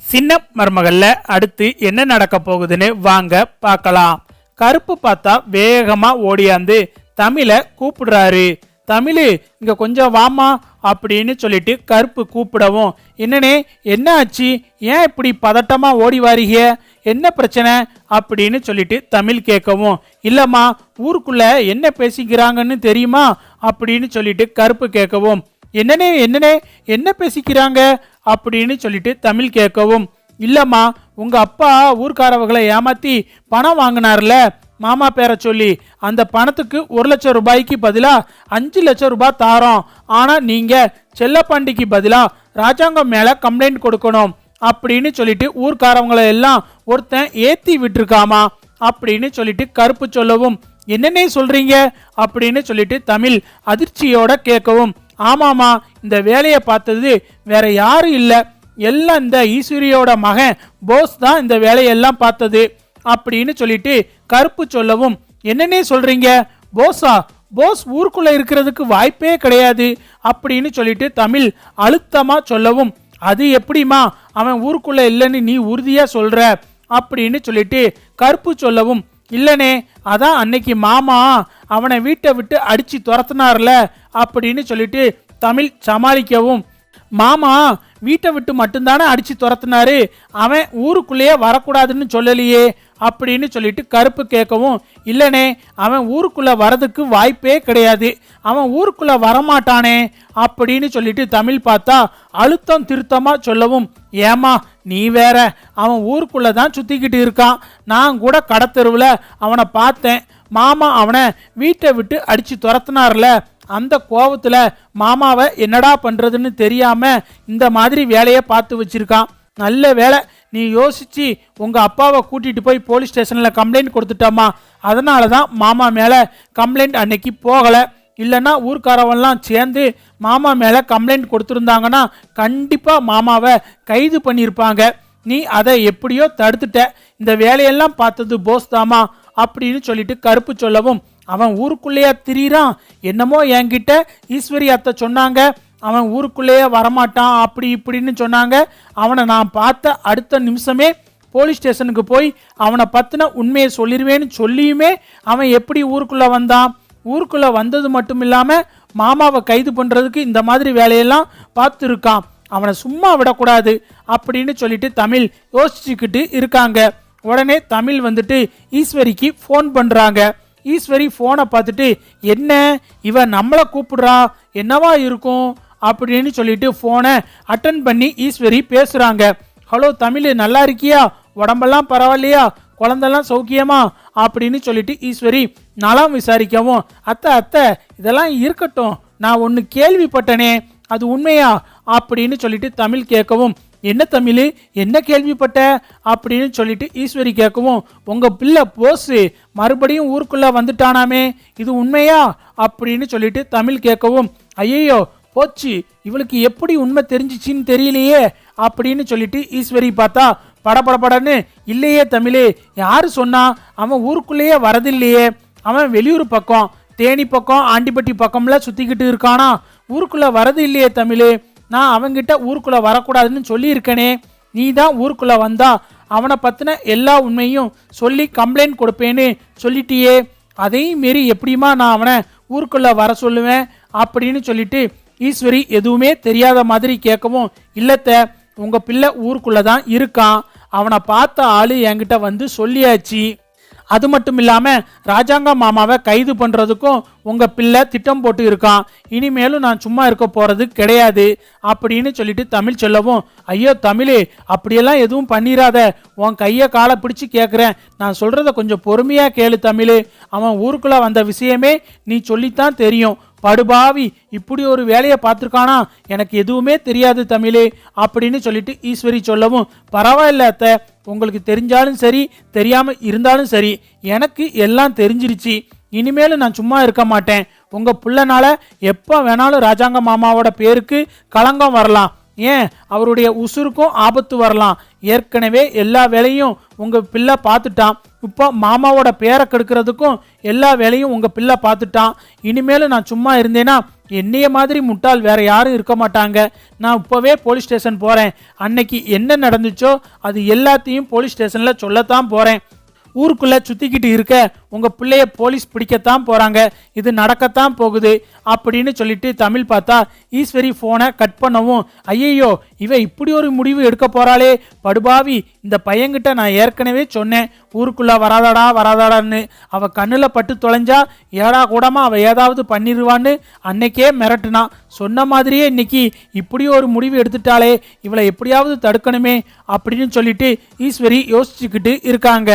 சின்ன மருமகள்ல அடுத்து என்ன நடக்க போகுதுன்னு வாங்க பார்க்கலாம். கருப்பு பார்த்தா வேகமா ஓடியாந்து தமிழ கூப்பிடுறாரு. தமிழ் இங்க கொஞ்சம் வாமா அப்படின்னு சொல்லிட்டு கருப்பு கூப்பிடவும், என்னனே என்ன ஆச்சு, ஏன் இப்படி பதட்டமா ஓடி வாரீங்க, என்ன பிரச்சனை அப்படின்னு சொல்லிட்டு தமிழ் கேட்கவும், இல்லம்மா ஊருக்குள்ள என்ன பேசிக்கிறாங்கன்னு தெரியுமா அப்படின்னு சொல்லிட்டு கருப்பு கேட்கவும், என்னனே என்ன பேசிக்கிறாங்க அப்படின்னு சொல்லிட்டு தமிழ் கேட்கவும், இல்லம்மா உங்க அப்பா ஊர்க்காரவங்களை ஏமாத்தி பணம் வாங்கினார்ல மாமா பேரை சொல்லி, அந்த பணத்துக்கு 1 லட்சம் ரூபாய்க்கு பதிலா 5 லட்சம் ரூபாய் தாரோம். ஆனா நீங்க செல்லப்பாண்டிக்கு பதிலா ராஜாங்கம் மேல கம்ப்ளைண்ட் கொடுக்கணும் அப்படின்னு சொல்லிட்டு ஊர்க்காரவங்களை எல்லாம் ஒருத்தன் ஏத்தி விட்டுருக்காமா அப்படின்னு சொல்லிட்டு கருப்பு சொல்லவும், என்னன்னே சொல்றீங்க அப்படின்னு சொல்லிட்டு தமிழ் அதிர்ச்சியோட கேட்கவும், ஆமாமா இந்த வேலையை பார்த்தது வேற யாரும் இல்ல, எல்லாம் இந்த ஈஸ்வரியோட மகன் போஸ் தான் இந்த வேலையெல்லாம் பார்த்தது அப்படின்னு சொல்லிட்டு கருப்பு சொல்லவும், என்னன்னே சொல்றீங்க, போஸா, போஸ் ஊருக்குள்ள இருக்கிறதுக்கு வாய்ப்பே கிடையாது அப்படின்னு சொல்லிட்டு தமிழ் அழுத்தமா சொல்லவும், அது எப்படிமா அவன் ஊருக்குள்ள இல்லைன்னு நீ உறுதியா சொல்ற அப்படின்னு சொல்லிட்டு கருப்பு சொல்லவும், இல்லனே அதான் அன்னைக்கு மாமா அவனை வீட்டை விட்டு அடிச்சு துரத்துனார்ல அப்படின்னு சொல்லிட்டு தமிழ் சமாளிக்கவும், மாமா வீட்டை விட்டு மட்டும்தானே அடிச்சு துரத்துனாரு, அவன் ஊருக்குள்ளேயே வரக்கூடாதுன்னு சொல்லலையே அப்படின்னு சொல்லிட்டு கருப்பு கேட்கவும், இல்லனே அவன் ஊருக்குள்ள வரதுக்கு வாய்ப்பே கிடையாது, அவன் ஊருக்குள்ள வரமாட்டானே அப்படின்னு சொல்லிட்டு தமிழ் பார்த்தா அழுத்தம் திருத்தமா சொல்லவும், ஏமா நீ வேற, அவன் ஊருக்குள்ள தான் சுத்திக்கிட்டு இருக்கான், நான் கூட கடத்தெருவில் அவனை பார்த்தேன், மாமா அவனை வீட்டை விட்டு அடிச்சு துரத்துனார்ல, அந்த கோவத்துல மாமாவை என்னடா பண்றதுன்னு தெரியாம இந்த மாதிரி வேலையை பார்த்து வச்சிருக்கான், நல்ல வேலை நீ யோசிச்சு உங்க அப்பாவை கூட்டிட்டு போய் போலீஸ் ஸ்டேஷன்ல கம்ப்ளைண்ட் கொடுத்துட்டாமா, அதனாலதான் மாமா மேல கம்ப்ளைண்ட் அன்னைக்கு போகல, இல்லைன்னா ஊர்க்காரவெல்லாம் சேர்ந்து மாமா மேல கம்ப்ளைண்ட் கொடுத்துருந்தாங்கன்னா கண்டிப்பா மாமாவை கைது பண்ணியிருப்பாங்க, நீ அதை எப்படியோ தடுத்துட்ட, இந்த வேலையெல்லாம் பார்த்தது போஸ் தாமா அப்படின்னு சொல்லிட்டு கருப்பு சொல்லவும், அவன் ஊருக்குள்ளேயே திரியிறான், என்னமோ என்கிட்ட ஈஸ்வரி அத்தை சொன்னாங்க, அவன் ஊருக்குள்ளேயே வரமாட்டான் அப்படி இப்படின்னு சொன்னாங்க, அவனை நான் பார்த்த அடுத்த நிமிஷமே போலீஸ் ஸ்டேஷனுக்கு போய் அவனை பத்தின உண்மையை சொல்லிடுவேன்னு சொல்லியுமே அவன் எப்படி ஊருக்குள்ள வந்தான், ஊருக்குள்ள வந்தது மட்டும் இல்லாம மாமாவை கைது பண்றதுக்கு இந்த மாதிரி வேலையெல்லாம் பார்த்துருக்கான், அவனை சும்மா விடக்கூடாது அப்படின்னு சொல்லிட்டு தமிழ் யோசிச்சுக்கிட்டு இருக்காங்க. உடனே தமிழ் வந்துட்டு ஈஸ்வரிக்கு ஃபோன் பண்றாங்க. ஈஸ்வரி போனை பார்த்துட்டு, என்ன இவன் நம்மளை கூப்பிடுறா, என்னவா இருக்கும் அப்படின்னு சொல்லிட்டு போனை அட்டன் பண்ணி ஈஸ்வரி பேசுறாங்க. ஹலோ தமிழ், நல்லா இருக்கியா, உடம்பெல்லாம் பரவாயில்லையா, குழந்தெல்லாம் சௌக்கியமா அப்படின்னு சொல்லிட்டு ஈஸ்வரி நலம் விசாரிக்கவும், அத்தை இதெல்லாம் இருக்கட்டும், நான் ஒன்று கேள்விப்பட்டனே அது உண்மையா அப்படின்னு சொல்லிட்டு தமிழ் கேட்கவும், என்ன தமிழ் என்ன கேள்விப்பட்ட அப்படின்னு சொல்லிட்டு ஈஸ்வரி கேட்கவும், உங்க பிள்ளை போஸ் மறுபடியும் ஊருக்குள்ள வந்துட்டானாமே, இது உண்மையா அப்படின்னு சொல்லிட்டு தமிழ் கேட்கவும், ஐயோ போச்சு, இவளுக்கு எப்படி உண்மை தெரிஞ்சிச்சின்னு தெரியலையே அப்படின்னு சொல்லிட்டு ஈஸ்வரி பார்த்தா படபடன்னு, இல்லையே தமிழ், யாரு சொன்னா, அவன் ஊருக்குள்ளேயே வரதில்லையே, அவன் வெளியூர் பக்கம் தேனி பக்கம் ஆண்டிப்பட்டி பக்கம்ல சுத்திக்கிட்டு இருக்கானா, ஊருக்குள்ள வரது இல்லையே தமிழ், நான் அவங்கிட்ட ஊருக்குள்ள வரக்கூடாதுன்னு சொல்லியிருக்கனே, நீ தான் ஊருக்குள்ள வந்தா அவனை பத்தின எல்லா உண்மையும் சொல்லி கம்ப்ளைண்ட் கொடுப்பேன்னு சொல்லிட்டியே, அதையும் மீறி எப்படிமா நான் அவனை ஊருக்குள்ள வர சொல்லுவேன் அப்படின்னு சொல்லிட்டு ஈஸ்வரி எதுவுமே தெரியாத மாதிரி கேட்கவும், இல்லத்த உங்க பிள்ளை ஊருக்குள்ள தான் இருக்கான், அவனை பார்த்த ஆளு என்கிட்ட வந்து சொல்லியாச்சு, அது மட்டும் இல்லாம ராஜாங்க மாமாவை கைது பண்றதுக்கும் உங்க பிள்ளை திட்டம் போட்டு இருக்கான், இனிமேலும் நான் சும்மா இருக்க போறது கிடையாது அப்படின்னு சொல்லிட்டு தமிழ் சொல்லவும், ஐயோ தமிழ் அப்படியெல்லாம் எதுவும் பண்ணிராத, உன் கையை காலை பிடிச்சு கேட்குறேன், நான் சொல்றத கொஞ்சம் பொறுமையா கேளு தமிழ், அவன் ஊருக்குள்ள வந்த விஷயமே நீ சொல்லித்தான் தெரியும், படுபாவி இப்படி ஒரு வேலையை பார்த்துருக்கானா, எனக்கு எதுவுமே தெரியாது தமிழ் அப்படின்னு சொல்லிட்டு ஈஸ்வரி சொல்லவும், பரவாயில்ல அத்தை, உங்களுக்கு தெரிஞ்சாலும் சரி தெரியாம இருந்தாலும் சரி எனக்கு எல்லாம் தெரிஞ்சிருச்சு, இனிமேலும் நான் சும்மா இருக்க மாட்டேன், உங்க பிள்ளைனால எப்போ வேணாலும் ராஜாங்க மாமாவோட பேருக்கு களங்கம் வரலாம், ஏன் அவருடைய உசுருக்கும் ஆபத்து வரலாம். ஏற்கனவே எல்லா வேலையும் உங்க பிள்ளை பார்த்துட்டான். இப்போ மாமாவோட பேரை கெடுக்கிறதுக்கும் எல்லா வேலையும் உங்க பிள்ளை பார்த்துட்டான். இனிமேல் நான் சும்மா இருந்தேன்னா என்னைய மாதிரி முட்டாள் வேற யாரும் இருக்க மாட்டாங்க. நான் இப்போவே போலீஸ் ஸ்டேஷன் போறேன். அன்னைக்கு என்ன நடந்துச்சோ அது எல்லாத்தையும் போலீஸ் ஸ்டேஷன்ல சொல்லத்தான் போறேன். ஊருக்குள்ள சுத்திக்கிட்டு இருக்க உங்க பிள்ளைய போலீஸ் பிடிக்கத்தான் போறாங்க. இது நடக்கத்தான் போகுது அப்படின்னு சொல்லிட்டு தமிழ் பார்த்தா ஈஸ்வரி போனை கட் பண்ணவும், ஐயையோ இவ இப்படி ஒரு முடிவு எடுக்க போறாளே படுபாவி, இந்த பையன்கிட்ட நான் ஏற்கனவே சொன்னேன் ஊருக்குள்ள வராதாடான்னு. அவ கண்ணுல பட்டு தொலைஞ்சா ஏடா கூடமா அவ ஏதாவது பண்ணிடுவான்னு அன்னைக்கே மிரட்டுனா. சொன்ன மாதிரியே இன்னைக்கு இப்படி ஒரு முடிவு எடுத்துட்டாளே, இவளை எப்படியாவது தடுக்கணுமே அப்படின்னு சொல்லிட்டு ஈஸ்வரி யோசிச்சுக்கிட்டு இருக்காங்க.